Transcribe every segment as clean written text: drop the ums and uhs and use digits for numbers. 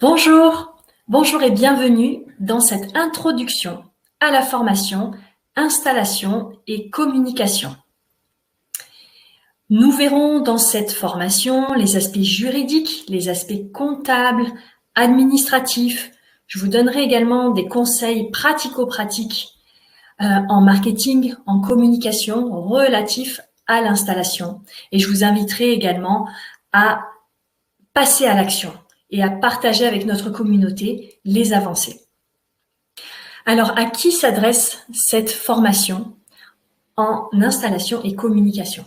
Bonjour et bienvenue dans cette introduction à la formation, installation et communication. Nous verrons dans cette formation les aspects juridiques, les aspects comptables, administratifs. Je vous donnerai également des conseils pratico-pratiques en marketing, en communication relatifs à l'installation. Et je vous inviterai également à passer à l'action et à partager avec notre communauté les avancées. Alors, à qui s'adresse cette formation en installation et communication?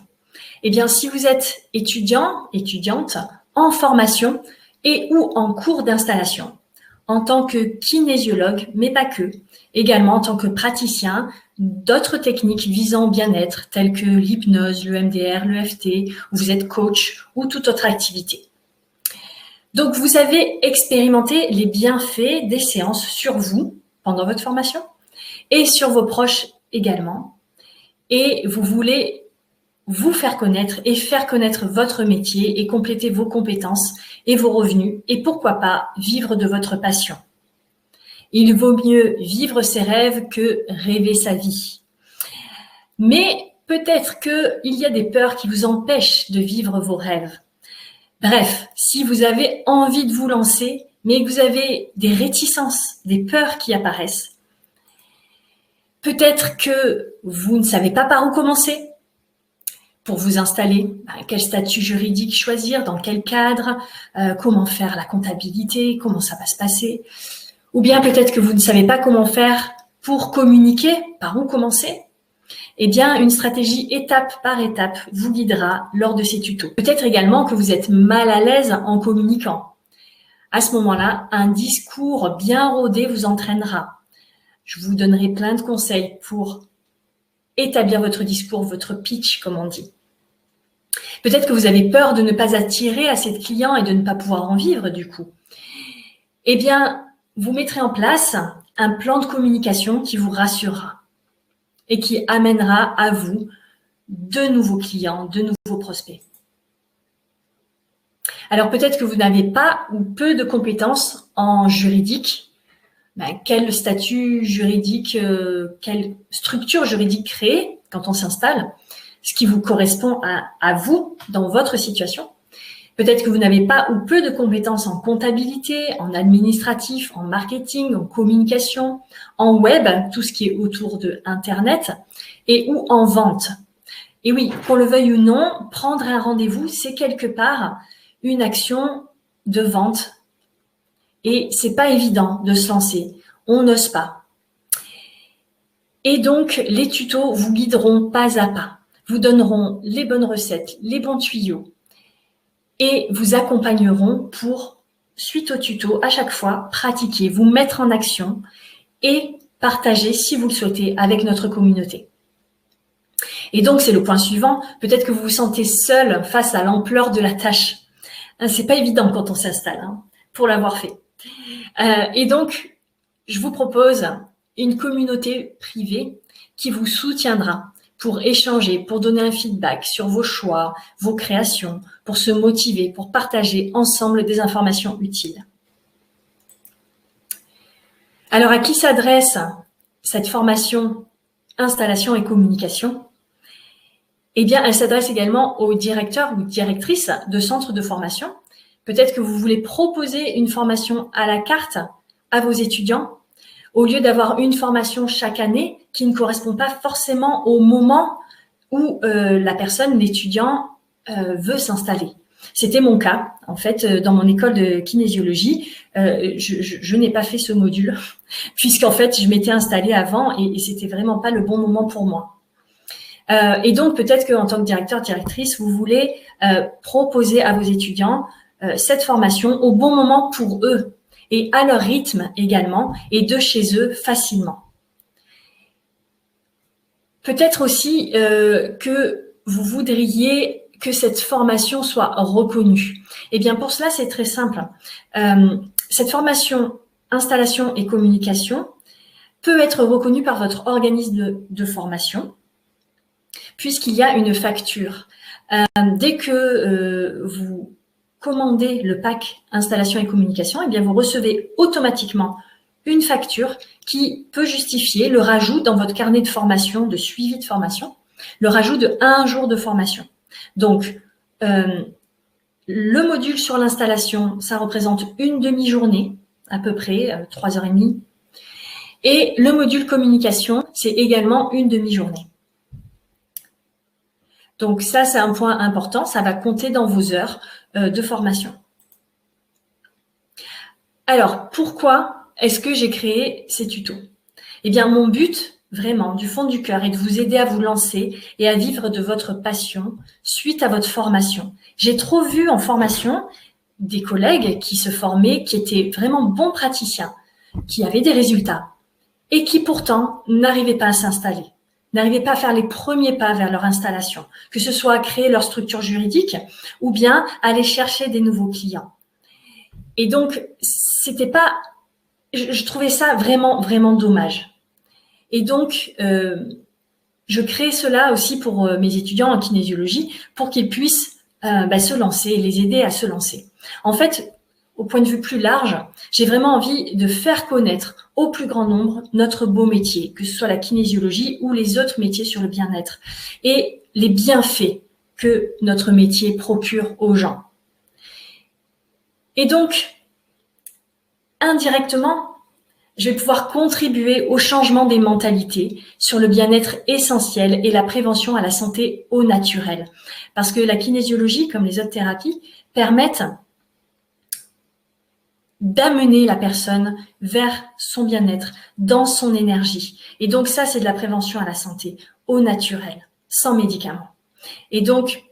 Eh bien, si vous êtes étudiant, étudiante, en formation et ou en cours d'installation, en tant que kinésiologue, mais pas que, également en tant que praticien, d'autres techniques visant au bien-être, telles que l'hypnose, le MDR, l'EFT, ou vous êtes coach ou toute autre activité. Donc, vous avez expérimenté les bienfaits des séances sur vous pendant votre formation et sur vos proches également. Et vous voulez vous faire connaître et faire connaître votre métier et compléter vos compétences et vos revenus et pourquoi pas vivre de votre passion. Il vaut mieux vivre ses rêves que rêver sa vie. Mais peut-être qu'il y a des peurs qui vous empêchent de vivre vos rêves. Bref, si vous avez envie de vous lancer, mais que vous avez des réticences, des peurs qui apparaissent, peut-être que vous ne savez pas par où commencer pour vous installer, quel statut juridique choisir, dans quel cadre, comment faire la comptabilité, comment ça va se passer, ou bien peut-être que vous ne savez pas comment faire pour communiquer, par où commencer. Eh bien, une stratégie étape par étape vous guidera lors de ces tutos. Peut-être également que vous êtes mal à l'aise en communiquant. À ce moment-là, un discours bien rodé vous entraînera. Je vous donnerai plein de conseils pour établir votre discours, votre pitch, comme on dit. Peut-être que vous avez peur de ne pas attirer assez de clients et de ne pas pouvoir en vivre du coup. Eh bien, vous mettrez en place un plan de communication qui vous rassurera et qui amènera à vous de nouveaux clients, de nouveaux prospects. Alors peut-être que vous n'avez pas ou peu de compétences en juridique. Quel statut juridique, quelle structure juridique créer quand on s'installe, ce qui vous correspond à vous dans votre situation. Peut-être que vous n'avez pas ou peu de compétences en comptabilité, en administratif, en marketing, en communication, en web, tout ce qui est autour de Internet, et ou en vente. Et oui, qu'on le veuille ou non, prendre un rendez-vous, c'est quelque part une action de vente. Et c'est pas évident de se lancer. On n'ose pas. Et donc, les tutos vous guideront pas à pas, vous donneront les bonnes recettes, les bons tuyaux, et vous accompagneront pour, suite au tuto, à chaque fois, pratiquer, vous mettre en action et partager, si vous le souhaitez, avec notre communauté. Et donc, c'est le point suivant. Peut-être que vous vous sentez seul face à l'ampleur de la tâche. C'est pas évident quand on s'installe, pour l'avoir fait. Et donc, je vous propose une communauté privée qui vous soutiendra pour échanger, pour donner un feedback sur vos choix, vos créations, pour se motiver, pour partager ensemble des informations utiles. Alors, à qui s'adresse cette formation installation et communication? Eh bien, elle s'adresse également aux directeurs ou directrices de centres de formation. Peut-être que vous voulez proposer une formation à la carte à vos étudiants, au lieu d'avoir une formation chaque année qui ne correspond pas forcément au moment où la personne, l'étudiant, veut s'installer. C'était mon cas. En fait, dans mon école de kinésiologie, je n'ai pas fait ce module, puisqu'en fait, je m'étais installée avant et c'était vraiment pas le bon moment pour moi. Et donc, peut-être qu'en tant que directeur, directrice, vous voulez proposer à vos étudiants cette formation au bon moment pour eux et à leur rythme également et de chez eux facilement. Peut-être aussi que vous voudriez que cette formation soit reconnue. Eh bien, pour cela, c'est très simple. Cette formation installation et communication peut être reconnue par votre organisme de formation puisqu'il y a une facture. Dès que vous commandez le pack installation et communication, eh bien vous recevez automatiquement une facture qui peut justifier le rajout dans votre carnet de formation, de suivi de formation, le rajout de 1 jour de formation. Donc, le module sur l'installation, ça représente une demi-journée, à peu près, 3h30. Et le module communication, c'est également une demi-journée. Donc ça, c'est un point important, ça va compter dans vos heures de formation. Alors, pourquoi est-ce que j'ai créé ces tutos? Eh bien, mon but, vraiment, du fond du cœur, est de vous aider à vous lancer et à vivre de votre passion suite à votre formation. J'ai trop vu en formation des collègues qui se formaient, qui étaient vraiment bons praticiens, qui avaient des résultats et qui pourtant n'arrivaient pas à s'installer, n'arrivaient pas à faire les premiers pas vers leur installation, que ce soit à créer leur structure juridique ou bien aller chercher des nouveaux clients. Et donc, c'était pas, je trouvais ça vraiment, vraiment dommage. Et donc, je crée cela aussi pour mes étudiants en kinésiologie pour qu'ils puissent se lancer et les aider à se lancer. En fait, au point de vue plus large, j'ai vraiment envie de faire connaître au plus grand nombre notre beau métier, que ce soit la kinésiologie ou les autres métiers sur le bien-être, et les bienfaits que notre métier procure aux gens. Et donc, indirectement, je vais pouvoir contribuer au changement des mentalités sur le bien-être essentiel et la prévention à la santé au naturel. Parce que la kinésiologie, comme les autres thérapies, permettent d'amener la personne vers son bien-être, dans son énergie. Et donc ça, c'est de la prévention à la santé au naturel, sans médicaments. Et donc,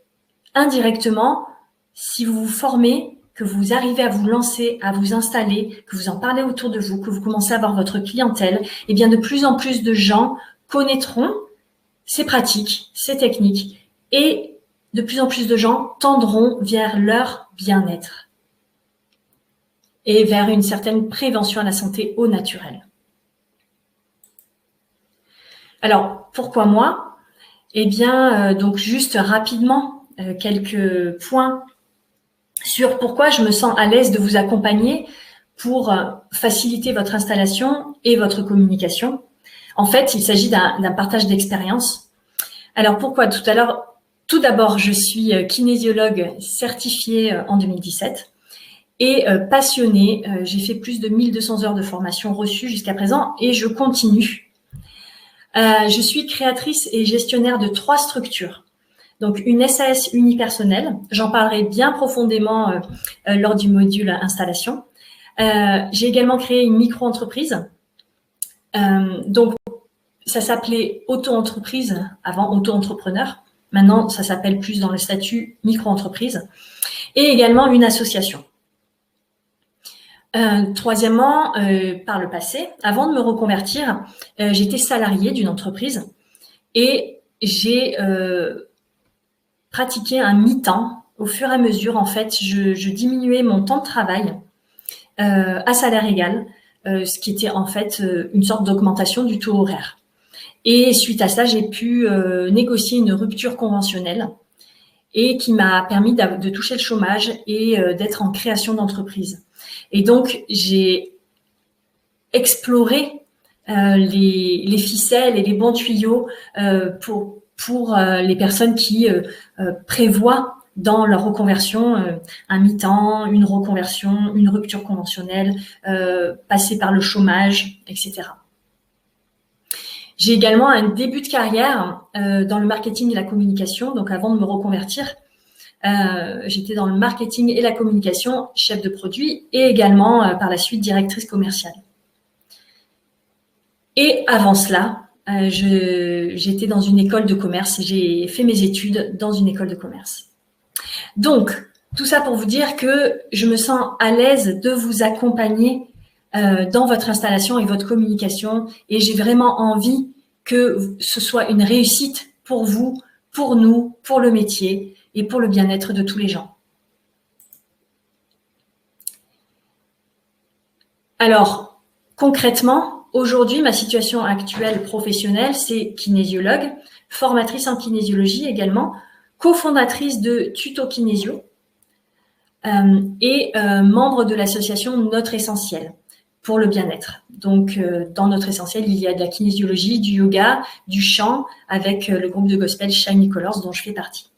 indirectement, si vous vous formez, que vous arrivez à vous lancer, à vous installer, que vous en parlez autour de vous, que vous commencez à avoir votre clientèle, eh bien de plus en plus de gens connaîtront ces pratiques, ces techniques, et de plus en plus de gens tendront vers leur bien-être et vers une certaine prévention à la santé au naturel. Alors, pourquoi moi? Eh bien, donc juste rapidement, quelques points sur pourquoi je me sens à l'aise de vous accompagner pour faciliter votre installation et votre communication. En fait, il s'agit d'un partage d'expérience. Alors, pourquoi? Tout d'abord, je suis kinésiologue certifiée en 2017 et passionnée. J'ai fait plus de 1200 heures de formation reçues jusqu'à présent et je continue. Je suis créatrice et gestionnaire de 3 structures. Donc, une SAS unipersonnelle, j'en parlerai bien profondément lors du module installation. J'ai également créé une micro-entreprise. Donc, ça s'appelait auto-entreprise, avant auto-entrepreneur. Maintenant, ça s'appelle plus dans le statut micro-entreprise. Et également une association. Troisièmement, par le passé, avant de me reconvertir, j'étais salariée d'une entreprise et j'ai pratiqué un mi-temps. Au fur et à mesure, en fait, je diminuais mon temps de travail à salaire égal, ce qui était en fait une sorte d'augmentation du taux horaire. Et suite à ça, j'ai pu négocier une rupture conventionnelle et qui m'a permis de toucher le chômage et d'être en création d'entreprise. Et donc, j'ai exploré les ficelles et les bons tuyaux pour les personnes qui prévoient dans leur reconversion un mi-temps, une reconversion, une rupture conventionnelle, passer par le chômage, etc. J'ai également un début de carrière dans le marketing et la communication. Donc, avant de me reconvertir, j'étais dans le marketing et la communication, chef de produit et également par la suite directrice commerciale. Et avant cela, j'étais dans une école de commerce. J'ai fait mes études dans une école de commerce. Donc, tout ça pour vous dire que je me sens à l'aise de vous accompagner dans votre installation et votre communication. Et j'ai vraiment envie que ce soit une réussite pour vous, pour nous, pour le métier et pour le bien-être de tous les gens. Alors, concrètement, aujourd'hui, ma situation actuelle professionnelle, c'est kinésiologue, formatrice en kinésiologie également, cofondatrice de Tuto Kinésio. et membre de l'association Notre Essentiel pour le bien-être. Donc, dans Notre Essentiel, il y a de la kinésiologie, du yoga, du chant avec le groupe de gospel Shiny Colors dont je fais partie.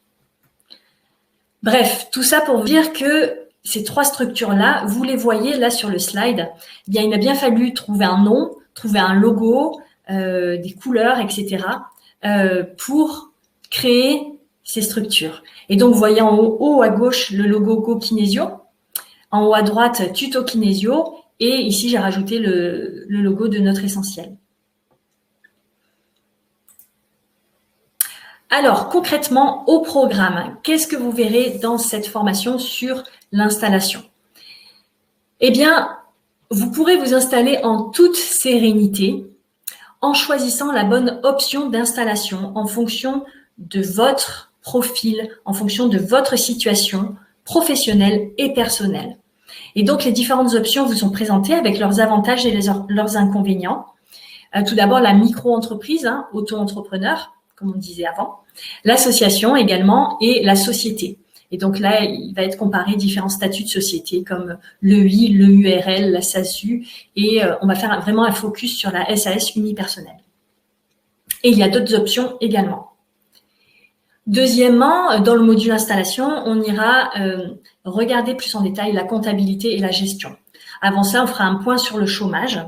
Bref, tout ça pour vous dire que ces 3 structures-là, vous les voyez là sur le slide. Eh bien, il m'a bien fallu trouver un nom, trouver un logo, des couleurs, etc. Pour créer ces structures. Et donc, vous voyez en haut à gauche le logo Go Kinésio, en haut à droite Tuto Kinésio, et ici j'ai rajouté le logo de Notre Essentiel. Alors, concrètement, au programme, qu'est-ce que vous verrez dans cette formation sur l'installation? Eh bien, vous pourrez vous installer en toute sérénité en choisissant la bonne option d'installation en fonction de votre profil, en fonction de votre situation professionnelle et personnelle. Et donc, les différentes options vous sont présentées avec leurs avantages et leurs inconvénients. Tout d'abord, la micro-entreprise, auto-entrepreneur, comme on disait avant, l'association également et la société. Et donc là, il va être comparé différents statuts de société comme l'EI, l'EURL, la SASU, et on va faire vraiment un focus sur la SAS unipersonnelle. Et il y a d'autres options également. Deuxièmement, dans le module installation, on ira regarder plus en détail la comptabilité et la gestion. Avant ça, on fera un point sur le chômage.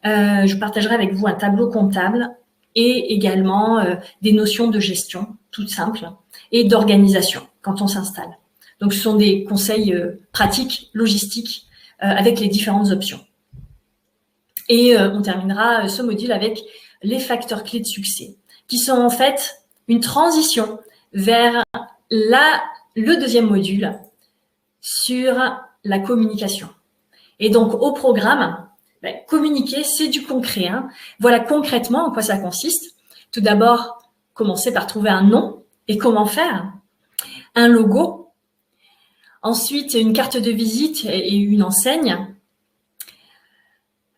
Je partagerai avec vous un tableau comptable et également des notions de gestion toutes simples et d'organisation quand on s'installe. Donc, ce sont des conseils pratiques, logistiques, avec les différentes options. Et on terminera ce module avec les facteurs clés de succès, qui sont en fait une transition vers le deuxième module sur la communication. Et donc, au programme, communiquer, c'est du concret. Voilà concrètement en quoi ça consiste. Tout d'abord, commencer par trouver un nom et comment faire. Un logo. Ensuite, une carte de visite et une enseigne.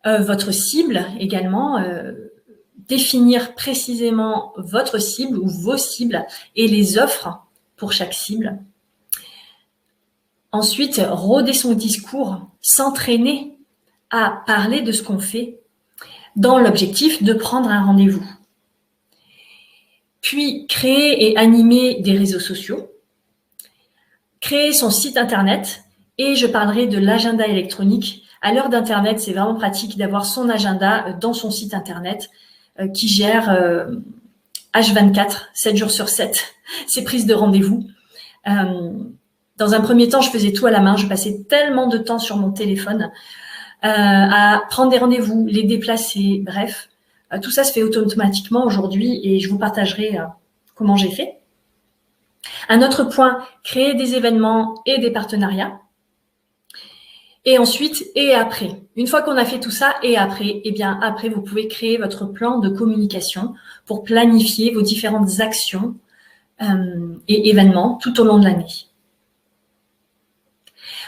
Votre cible également. Définir précisément votre cible ou vos cibles et les offres pour chaque cible. Ensuite, rôder son discours, s'entraîner à parler de ce qu'on fait dans l'objectif de prendre un rendez-vous. Puis, créer et animer des réseaux sociaux, créer son site internet et je parlerai de l'agenda électronique. À l'heure d'Internet, c'est vraiment pratique d'avoir son agenda dans son site internet qui gère H24, 7 jours sur 7, ses prises de rendez-vous. Dans un premier temps, je faisais tout à la main. Je passais tellement de temps sur mon téléphone à prendre des rendez-vous, les déplacer, bref. Tout ça se fait automatiquement aujourd'hui et je vous partagerai comment j'ai fait. Un autre point, créer des événements et des partenariats. Et ensuite, et après. Une fois qu'on a fait tout ça, et après, eh bien, après, vous pouvez créer votre plan de communication pour planifier vos différentes actions et événements tout au long de l'année.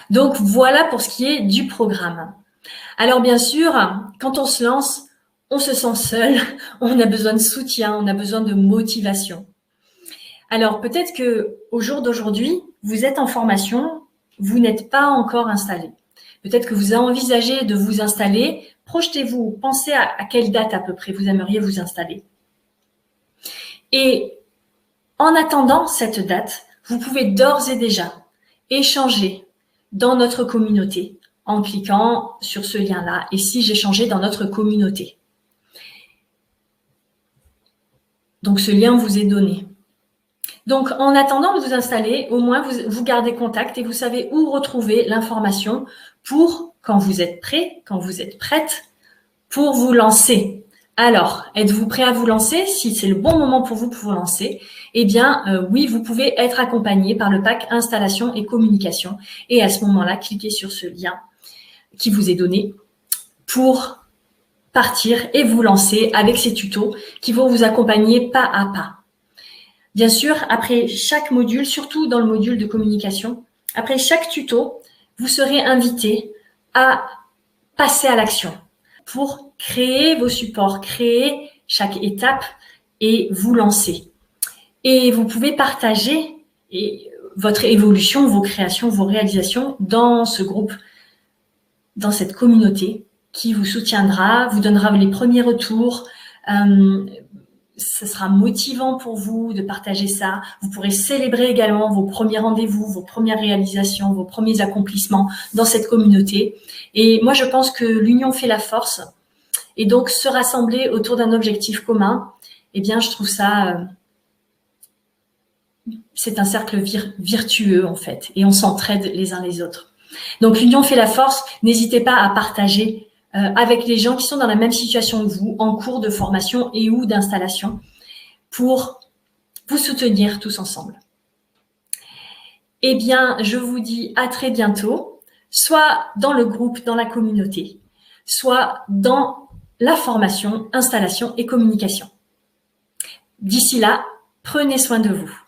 Donc, voilà pour ce qui est du programme. Alors, bien sûr, quand on se lance, on se sent seul, on a besoin de soutien, on a besoin de motivation. Alors, peut-être qu'au jour d'aujourd'hui, vous êtes en formation, vous n'êtes pas encore installé. Peut-être que vous envisagez de vous installer. Projetez-vous, pensez à quelle date à peu près vous aimeriez vous installer. Et en attendant cette date, vous pouvez d'ores et déjà échanger dans notre communauté en cliquant sur ce lien-là. Et si j'échangeais dans notre communauté. Donc, ce lien vous est donné. Donc, en attendant de vous installer, au moins, vous gardez contact et vous savez où retrouver l'information pour, quand vous êtes prêt, quand vous êtes prête, pour vous lancer. Alors, êtes-vous prêt à vous lancer? Si c'est le bon moment pour vous lancer, eh bien, oui, vous pouvez être accompagné par le pack installation et communication. Et à ce moment-là, cliquez sur ce lien qui vous est donné pour partir et vous lancer avec ces tutos qui vont vous accompagner pas à pas. Bien sûr, après chaque module, surtout dans le module de communication, après chaque tuto, vous serez invité à passer à l'action pour créer vos supports, créer chaque étape et vous lancer. Et vous pouvez partager votre évolution, vos créations, vos réalisations dans ce groupe, dans cette communauté qui vous soutiendra, vous donnera les premiers retours. Ce sera motivant pour vous de partager ça. Vous pourrez célébrer également vos premiers rendez-vous, vos premières réalisations, vos premiers accomplissements dans cette communauté. Et moi, je pense que l'union fait la force. Et donc, se rassembler autour d'un objectif commun, eh bien, je trouve ça, c'est un cercle virtueux, en fait. Et on s'entraide les uns les autres. Donc, l'union fait la force. N'hésitez pas à partager avec les gens qui sont dans la même situation que vous, en cours de formation et ou d'installation, pour vous soutenir tous ensemble. Eh bien, je vous dis à très bientôt, soit dans le groupe, dans la communauté, soit dans la formation, installation et communication. D'ici là, prenez soin de vous.